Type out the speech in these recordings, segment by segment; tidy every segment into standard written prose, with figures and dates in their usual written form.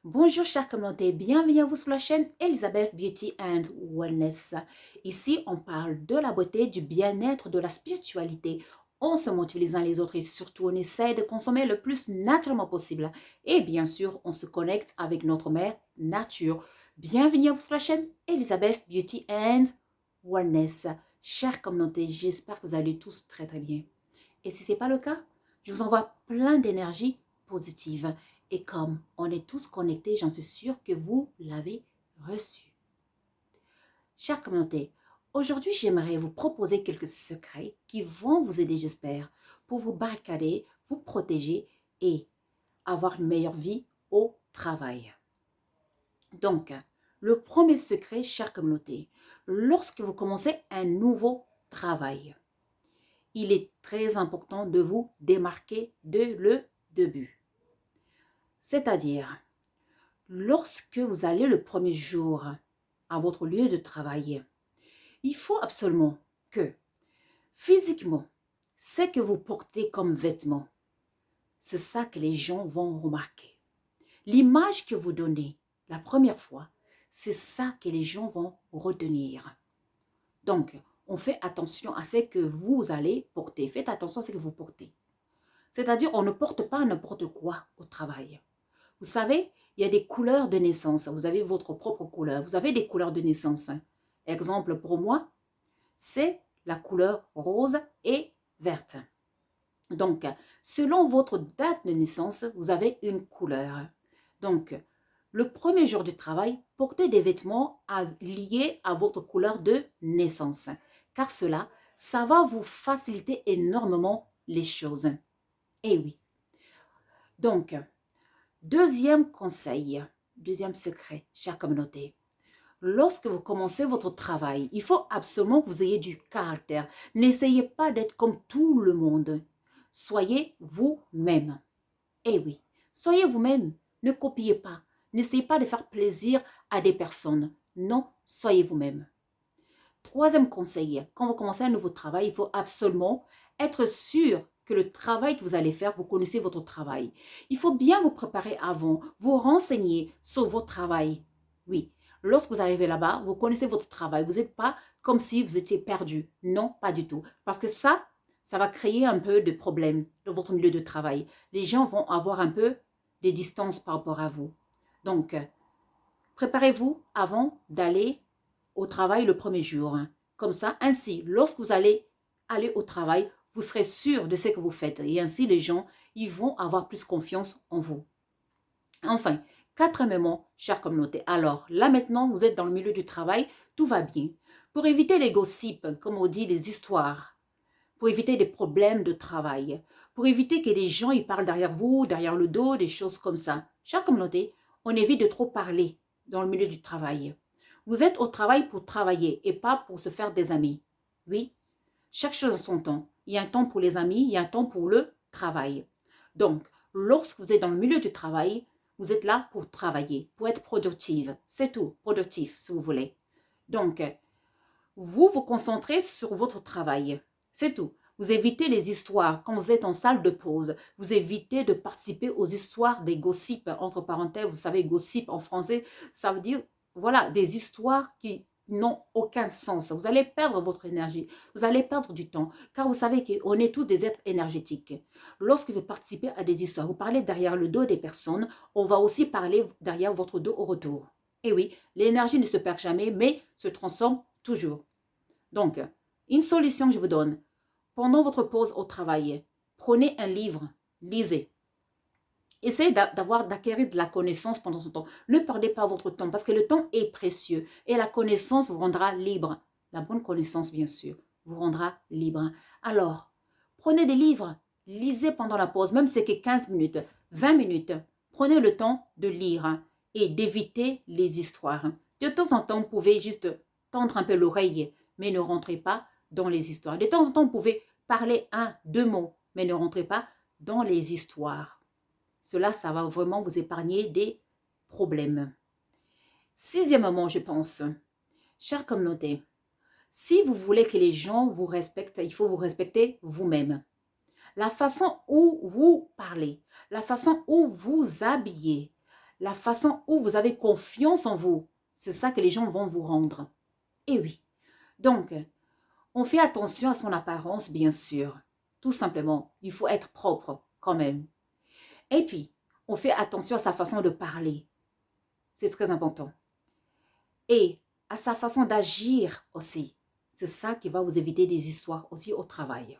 Bonjour chère communauté, bienvenue à vous sur la chaîne Elizabeth Beauty and Wellness. Ici, on parle de la beauté, du bien-être, de la spiritualité. On se motive les uns les autres et surtout on essaie de consommer le plus naturellement possible. Et bien sûr, on se connecte avec notre mère nature. Bienvenue à vous sur la chaîne Elizabeth Beauty and Wellness. Chère communauté, j'espère que vous allez tous très très bien. Et si ce n'est pas le cas, je vous envoie plein d'énergie positive. Et comme on est tous connectés, j'en suis sûre que vous l'avez reçu. Chère communauté, aujourd'hui j'aimerais vous proposer quelques secrets qui vont vous aider, j'espère, pour vous barricader, vous protéger et avoir une meilleure vie au travail. Donc, le premier secret, chère communauté, lorsque vous commencez un nouveau travail, il est très important de vous démarquer dès le début. C'est-à-dire, lorsque vous allez le premier jour à votre lieu de travail, il faut absolument que, physiquement, ce que vous portez comme vêtements, c'est ça que les gens vont remarquer. L'image que vous donnez la première fois, c'est ça que les gens vont retenir. Donc, on fait attention à ce que vous allez porter. Faites attention à ce que vous portez. C'est-à-dire, on ne porte pas n'importe quoi au travail. Vous savez, il y a des couleurs de naissance. Vous avez votre propre couleur. Vous avez des couleurs de naissance. Exemple pour moi, c'est la couleur rose et verte. Donc, selon votre date de naissance, vous avez une couleur. Donc, le premier jour du travail, portez des vêtements liés à votre couleur de naissance. Car cela, ça va vous faciliter énormément les choses. Eh oui. Donc, deuxième conseil, deuxième secret, chère communauté. Lorsque vous commencez votre travail, il faut absolument que vous ayez du caractère. N'essayez pas d'être comme tout le monde. Soyez vous-même. Eh oui, soyez vous-même. Ne copiez pas. N'essayez pas de faire plaisir à des personnes. Non, soyez vous-même. Troisième conseil, quand vous commencez un nouveau travail, il faut absolument être sûr que le travail que vous allez faire, vous connaissez votre travail. Il faut bien vous préparer avant, vous renseigner sur votre travail. Oui, lorsque vous arrivez là-bas, vous connaissez votre travail. Vous n'êtes pas comme si vous étiez perdu. Non, pas du tout. Parce que ça va créer un peu de problèmes dans votre milieu de travail. Les gens vont avoir un peu des distances par rapport à vous. Donc, préparez-vous avant d'aller au travail le premier jour. Comme ça, ainsi, lorsque vous allez aller au travail, vous serez sûr de ce que vous faites. Et ainsi, les gens, ils vont avoir plus confiance en vous. Enfin, quatrièmement, chère communauté, alors là maintenant, vous êtes dans le milieu du travail, tout va bien. Pour éviter les gossips, comme on dit, les histoires, pour éviter des problèmes de travail, pour éviter que les gens ils parlent derrière vous, derrière le dos, des choses comme ça. Chère communauté, on évite de trop parler dans le milieu du travail. Vous êtes au travail pour travailler et pas pour se faire des amis. Oui, chaque chose a son temps. Il y a un temps pour les amis, il y a un temps pour le travail. Donc, lorsque vous êtes dans le milieu du travail, vous êtes là pour travailler, pour être productive. C'est tout, productif si vous voulez. Donc, vous vous concentrez sur votre travail. C'est tout. Vous évitez les histoires. Quand vous êtes en salle de pause, vous évitez de participer aux histoires des gossips. Entre parenthèses, vous savez, gossip en français, ça veut dire, voilà, des histoires qui n'ont aucun sens. Vous allez perdre votre énergie. Vous allez perdre du temps. Car vous savez qu'on est tous des êtres énergétiques. Lorsque vous participez à des histoires, vous parlez derrière le dos des personnes, on va aussi parler derrière votre dos au retour. Et oui, l'énergie ne se perd jamais, mais se transforme toujours. Donc, une solution que je vous donne, pendant votre pause au travail, prenez un livre, lisez. Essayez d'acquérir de la connaissance pendant ce temps. Ne perdez pas votre temps parce que le temps est précieux et la connaissance vous rendra libre. La bonne connaissance, bien sûr, vous rendra libre. Alors, prenez des livres, lisez pendant la pause, même si c'est que 15 minutes, 20 minutes. Prenez le temps de lire et d'éviter les histoires. De temps en temps, vous pouvez juste tendre un peu l'oreille, mais ne rentrez pas dans les histoires. De temps en temps, vous pouvez parler un, deux mots, mais ne rentrez pas dans les histoires. Cela, ça va vraiment vous épargner des problèmes. Sixièmement, je pense, chère communauté, si vous voulez que les gens vous respectent, il faut vous respecter vous-même. La façon où vous parlez, la façon où vous habillez, la façon où vous avez confiance en vous. C'est ça que les gens vont vous rendre. Et oui. Donc, on fait attention à son apparence, bien sûr. Tout simplement, il faut être propre quand même. Et puis, on fait attention à sa façon de parler. C'est très important. Et à sa façon d'agir aussi. C'est ça qui va vous éviter des histoires aussi au travail.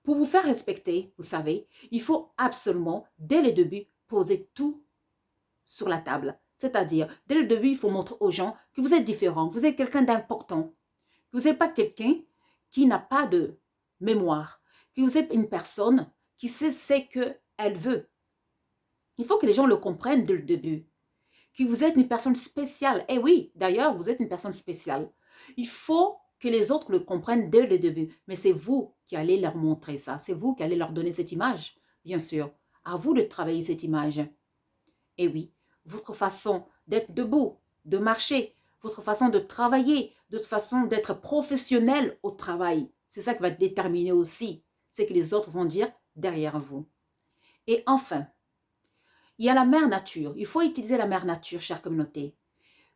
Pour vous faire respecter, vous savez, il faut absolument, dès le début, poser tout sur la table. C'est-à-dire, dès le début, il faut montrer aux gens que vous êtes différent, que vous êtes quelqu'un d'important, que vous n'êtes pas quelqu'un qui n'a pas de mémoire, que vous êtes une personne qui sait ce qu'elle veut. Il faut que les gens le comprennent dès le début, que vous êtes une personne spéciale. Et oui, d'ailleurs, vous êtes une personne spéciale. Il faut que les autres le comprennent dès le début. Mais c'est vous qui allez leur montrer ça. C'est vous qui allez leur donner cette image, bien sûr. À vous de travailler cette image. Et oui, votre façon d'être debout, de marcher, votre façon de travailler, votre façon d'être professionnel au travail. C'est ça qui va déterminer aussi ce que les autres vont dire derrière vous. Et enfin, il y a la mère nature. Il faut utiliser la mère nature, chère communauté.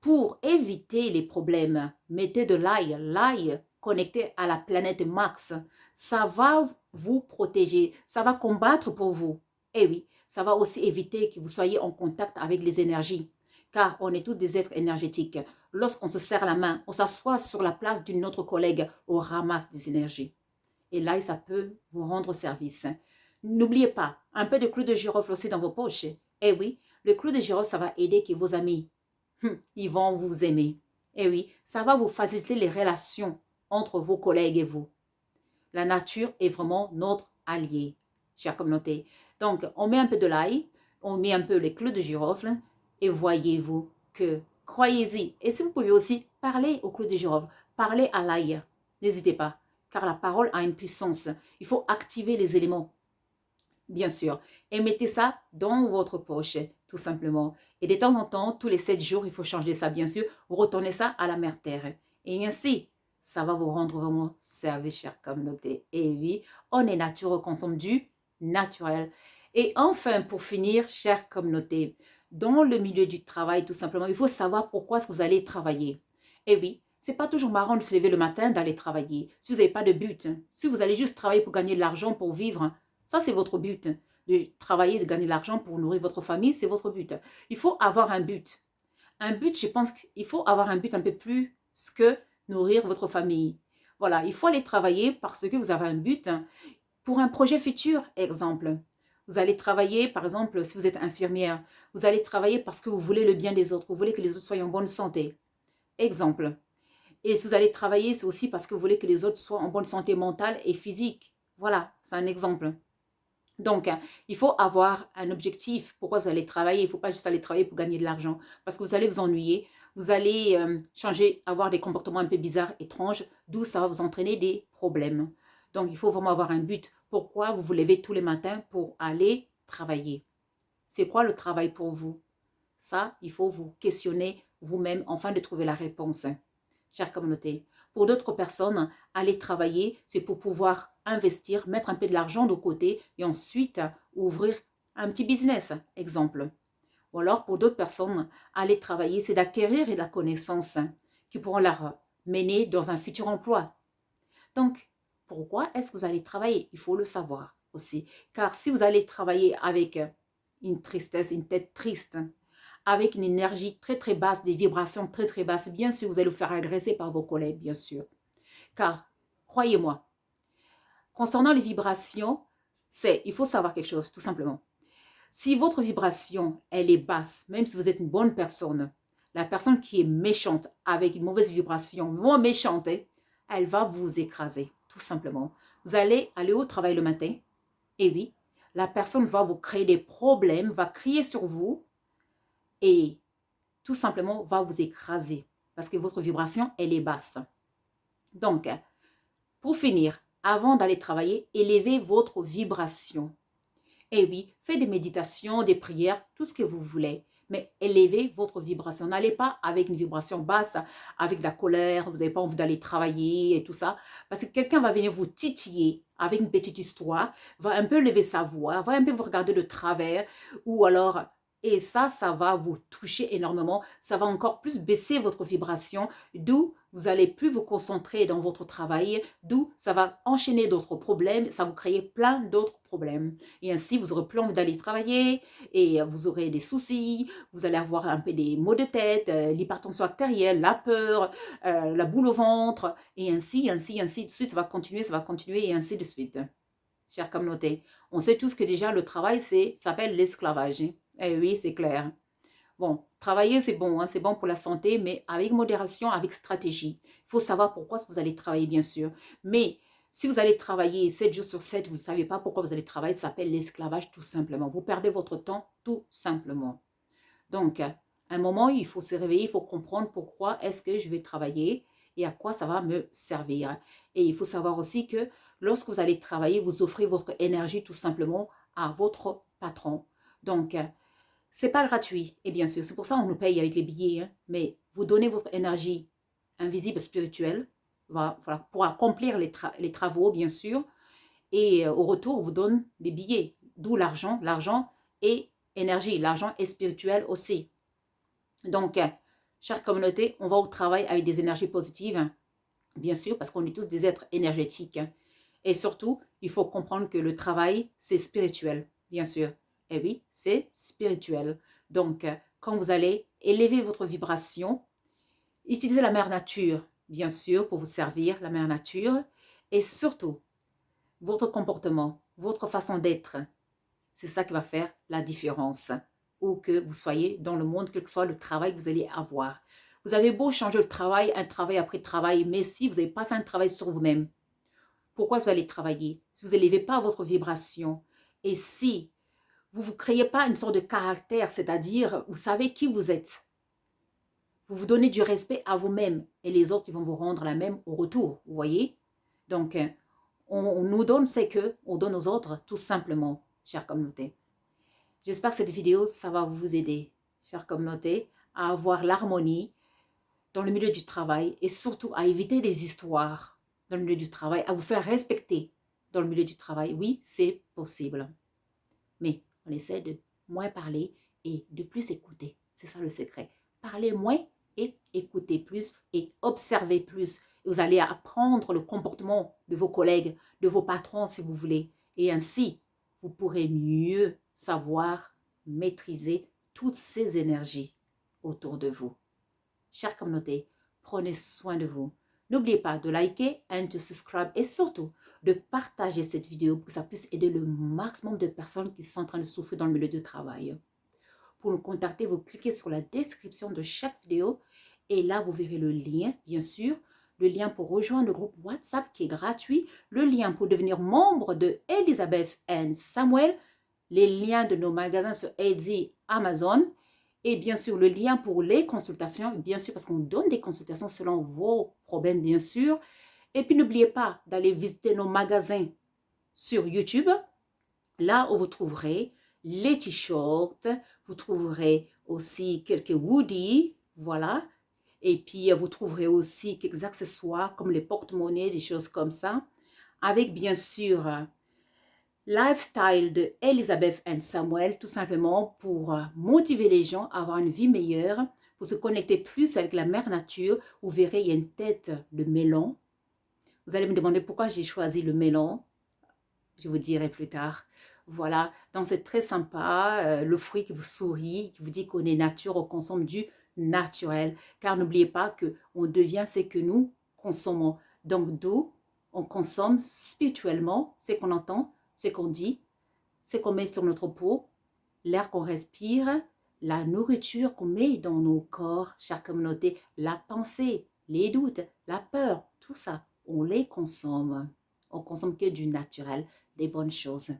Pour éviter les problèmes, mettez de l'ail. L'ail connecté à la planète Mars. Ça va vous protéger. Ça va combattre pour vous. Et oui, ça va aussi éviter que vous soyez en contact avec les énergies. Car on est tous des êtres énergétiques. Lorsqu'on se serre la main, on s'assoit sur la place d'une autre collègue, on ramasse des énergies. Et là, ça peut vous rendre service. N'oubliez pas, un peu de clou de girofle aussi dans vos poches. Eh oui, le clou de girofle, ça va aider que vos amis, ils vont vous aimer. Eh oui, ça va vous faciliter les relations entre vos collègues et vous. La nature est vraiment notre allié, chère communauté. Donc, on met un peu de l'ail, on met un peu les clous de girofle, et voyez-vous que, croyez-y, et si vous pouvez aussi parler au clou de girofle, parler à l'ail, n'hésitez pas, car la parole a une puissance. Il faut activer les éléments, bien sûr, et mettez ça dans votre poche, tout simplement. Et de temps en temps, tous les 7 jours, il faut changer ça, bien sûr. Vous retournez ça à la mère terre. Et ainsi, ça va vous rendre vraiment service, chère communauté. Et oui, on est nature, on consomme du naturel. Et enfin, pour finir, chère communauté, dans le milieu du travail, tout simplement, il faut savoir pourquoi est-ce que vous allez travailler. Et oui, c'est pas toujours marrant de se lever le matin, d'aller travailler. Si vous n'avez pas de but, si vous allez juste travailler pour gagner de l'argent, pour vivre, ça c'est votre but. De travailler, de gagner de l'argent pour nourrir votre famille, c'est votre but. Il faut avoir un but. Un but, je pense qu'il faut avoir un but un peu plus que nourrir votre famille. Voilà, il faut aller travailler parce que vous avez un but pour un projet futur, exemple. Vous allez travailler, par exemple, si vous êtes infirmière, vous allez travailler parce que vous voulez le bien des autres, vous voulez que les autres soient en bonne santé. Exemple. Et si vous allez travailler, c'est aussi parce que vous voulez que les autres soient en bonne santé mentale et physique. Voilà, c'est un exemple. Donc, il faut avoir un objectif. Pourquoi vous allez travailler? Il ne faut pas juste aller travailler pour gagner de l'argent. Parce que vous allez vous ennuyer. Vous allez changer, avoir des comportements un peu bizarres, étranges, d'où ça va vous entraîner des problèmes. Donc, il faut vraiment avoir un but. Pourquoi vous vous levez tous les matins pour aller travailler? C'est quoi le travail pour vous? Ça, il faut vous questionner vous-même afin de trouver la réponse. Chère communauté, pour d'autres personnes, aller travailler, c'est pour pouvoir investir, mettre un peu de l'argent de côté et ensuite ouvrir un petit business, exemple. Ou alors, pour d'autres personnes, aller travailler, c'est d'acquérir de la connaissance qui pourront leur mener dans un futur emploi. Donc, pourquoi est-ce que vous allez travailler? Il faut le savoir aussi. Car si vous allez travailler avec une tristesse, une tête triste, avec une énergie très très basse, des vibrations très très basses, bien sûr, vous allez vous faire agresser par vos collègues, bien sûr. Car, croyez-moi, concernant les vibrations, il faut savoir quelque chose, tout simplement. Si votre vibration, elle est basse, même si vous êtes une bonne personne, la personne qui est méchante, avec une mauvaise vibration, vraiment méchante, elle va vous écraser, tout simplement. Vous allez aller au travail le matin, et oui, la personne va vous créer des problèmes, va crier sur vous, et tout simplement va vous écraser parce que votre vibration, elle est basse. Donc, pour finir, avant d'aller travailler, élevez votre vibration. Et oui, faites des méditations, des prières, tout ce que vous voulez. Mais élevez votre vibration. N'allez pas avec une vibration basse, avec de la colère, vous n'avez pas envie d'aller travailler et tout ça. Parce que quelqu'un va venir vous titiller avec une petite histoire, va un peu lever sa voix, va un peu vous regarder de travers, ou alors Et ça va vous toucher énormément. Ça va encore plus baisser votre vibration, d'où vous allez plus vous concentrer dans votre travail, d'où ça va enchaîner d'autres problèmes, ça va vous créer plein d'autres problèmes. Et ainsi, vous aurez plus envie d'aller travailler et vous aurez des soucis, vous allez avoir un peu des maux de tête, l'hypertension artérielle, la peur, la boule au ventre, et ainsi de suite. Ça va continuer et ainsi de suite. Chère communauté, on sait tous que déjà le travail s'appelle l'esclavage. Hein. Eh oui, c'est clair. Bon, travailler c'est bon, hein, c'est bon pour la santé, mais avec modération, avec stratégie. Il faut savoir pourquoi vous allez travailler, bien sûr. Mais si vous allez travailler 7 jours sur 7, vous ne savez pas pourquoi vous allez travailler, ça s'appelle l'esclavage tout simplement. Vous perdez votre temps tout simplement. Donc, à un moment, il faut se réveiller, il faut comprendre pourquoi est-ce que je vais travailler et à quoi ça va me servir. Et il faut savoir aussi que lorsque vous allez travailler, vous offrez votre énergie tout simplement à votre patron. Donc, c'est pas gratuit. Et bien sûr, c'est pour ça qu'on nous paye avec les billets. Hein, mais vous donnez votre énergie invisible, spirituelle, voilà, pour accomplir les travaux, bien sûr. Et au retour, on vous donne des billets. D'où l'argent. L'argent est énergie. L'argent est spirituel aussi. Donc, chère communauté, on va au travail avec des énergies positives, hein, bien sûr, parce qu'on est tous des êtres énergétiques. Hein. Et surtout, il faut comprendre que le travail, c'est spirituel, bien sûr. Et oui, c'est spirituel. Donc, quand vous allez élever votre vibration, utilisez la mère nature, bien sûr, pour vous servir, la mère nature. Et surtout, votre comportement, votre façon d'être, c'est ça qui va faire la différence. Où que vous soyez dans le monde, quel que soit le travail que vous allez avoir. Vous avez beau changer de travail, un travail après travail, mais si vous n'avez pas fait un travail sur vous-même, pourquoi vous allez travailler? Vous n'élevez pas votre vibration. Et si vous ne vous créez pas une sorte de caractère, c'est-à-dire vous savez qui vous êtes, vous vous donnez du respect à vous-même et les autres ils vont vous rendre la même au retour, vous voyez? Donc, on nous donne ce que on donne aux autres, tout simplement, chère communauté. J'espère que cette vidéo, ça va vous aider, chère communauté, à avoir l'harmonie dans le milieu du travail et surtout à éviter les histoires dans le milieu du travail, à vous faire respecter dans le milieu du travail. Oui, c'est possible. Mais on essaie de moins parler et de plus écouter. C'est ça le secret. Parlez moins et écoutez plus et observez plus. Vous allez apprendre le comportement de vos collègues, de vos patrons si vous voulez. Et ainsi, vous pourrez mieux savoir maîtriser toutes ces énergies autour de vous. Chère communauté, prenez soin de vous. N'oubliez pas de liker and de subscribe et surtout de partager cette vidéo pour que ça puisse aider le maximum de personnes qui sont en train de souffrir dans le milieu du travail. Pour nous contacter, vous cliquez sur la description de chaque vidéo et là, vous verrez le lien, bien sûr, le lien pour rejoindre le groupe WhatsApp qui est gratuit, le lien pour devenir membre de Elizabeth and Samuel, les liens de nos magasins sur Etsy, Amazon, et bien sûr, le lien pour les consultations, bien sûr, parce qu'on donne des consultations selon vos problèmes, bien sûr. Et puis, n'oubliez pas d'aller visiter nos magasins sur YouTube, là où vous trouverez les t-shirts, vous trouverez aussi quelques woodies, voilà. Et puis, vous trouverez aussi quelques accessoires comme les porte-monnaies, des choses comme ça, avec bien sûr lifestyle de Elizabeth and Samuel, tout simplement pour motiver les gens à avoir une vie meilleure, pour se connecter plus avec la mère nature. Vous verrez, il y a une tête de melon. Vous allez me demander pourquoi j'ai choisi le melon. Je vous dirai plus tard. Voilà, donc c'est très sympa, le fruit qui vous sourit, qui vous dit qu'on est nature, on consomme du naturel. Car n'oubliez pas qu'on devient ce que nous consommons. Donc d'où on consomme spirituellement ce qu'on entend, ce qu'on dit, ce qu'on met sur notre peau, l'air qu'on respire, la nourriture qu'on met dans nos corps, chère communauté, la pensée, les doutes, la peur, tout ça, on les consomme. On consomme que du naturel, des bonnes choses.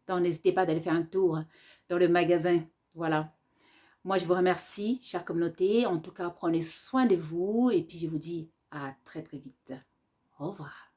Donc n'hésitez pas d'aller faire un tour dans le magasin. Voilà. Moi, je vous remercie, chère communauté. En tout cas, prenez soin de vous et puis je vous dis à très très vite. Au revoir.